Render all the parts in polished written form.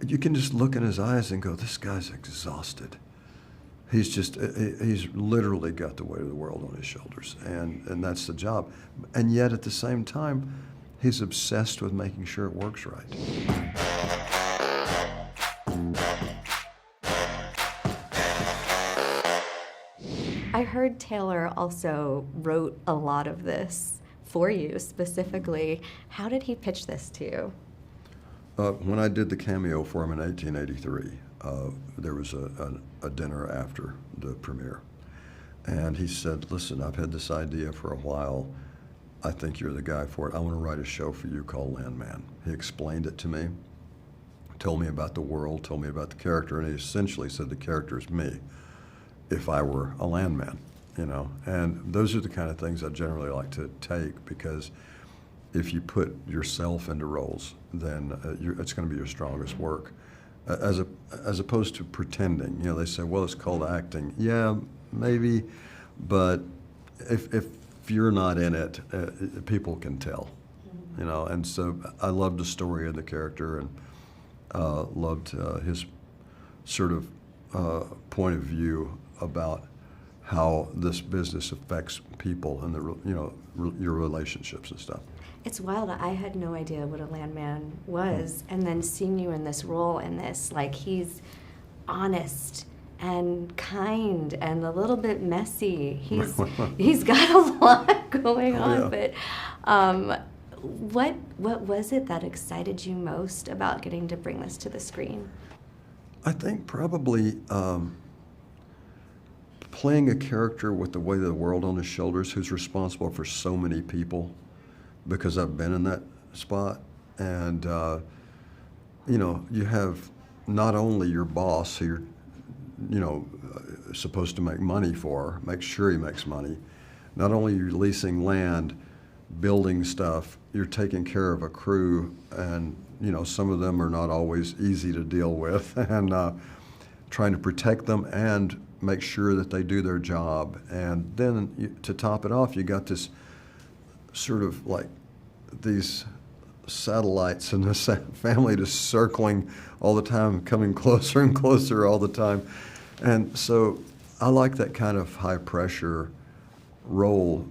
you can just look in his eyes and go, this guy's exhausted. He's literally got the weight of the world on his shoulders, and that's the job. And yet at the same time, he's obsessed with making sure it works right. I heard Taylor also wrote a lot of this for you specifically. How did he pitch this to you? When I did the cameo for him in 1883, there was a dinner after the premiere. And he said, listen, I've had this idea for a while. I think you're the guy for it. I want to write a show for you called Landman. He explained it to me, told me about the world, told me about the character, and he essentially said the character is me if I were a landman, you know. And those are the kind of things I generally like to take, because if you put yourself into roles, then it's going to be your strongest work, as opposed to pretending. You know, they say, well, it's called acting. Yeah, maybe, but if you're not in it, people can tell, you know. And so I loved the story of the character, and loved his sort of point of view about how this business affects people and your relationships and stuff. It's wild. I had no idea what a landman was, and then seeing you in this role, in this, like, he's honest and kind and a little bit messy. He's got a lot going on. Yeah. But what was it that excited you most about getting to bring this to the screen? I think probably playing a character with the weight of the world on his shoulders, who's responsible for so many people, because I've been in that spot. And you know, you have not only your boss, who you're supposed to make money for, make sure he makes money. Not only are you leasing land, building stuff, you're taking care of a crew, and you know, some of them are not always easy to deal with, and trying to protect them and make sure that they do their job. And then to top it off, you got this sort of like these satellites in this family just circling all the time, coming closer and closer all the time. And so I like that kind of high pressure role.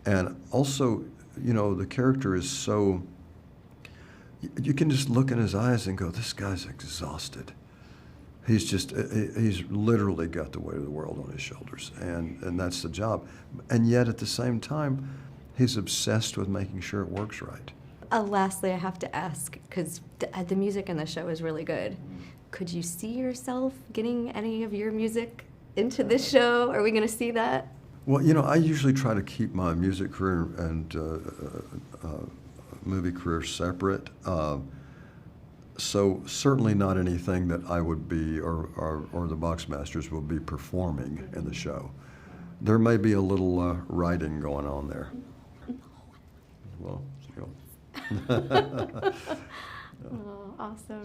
And also, you know, the character is so, you can just look in his eyes and go, this guy's exhausted. He's literally got the weight of the world on his shoulders, and that's the job. And yet at the same time, he's obsessed with making sure it works right. Lastly, I have to ask, because the music in the show is really good. Could you see yourself getting any of your music into this show? Are we going to see that? Well, you know, I usually try to keep my music career and movie career separate. So certainly not anything that I would be, or the Boxmasters will be performing in the show. There may be a little writing going on there. Well, you know. Oh, awesome.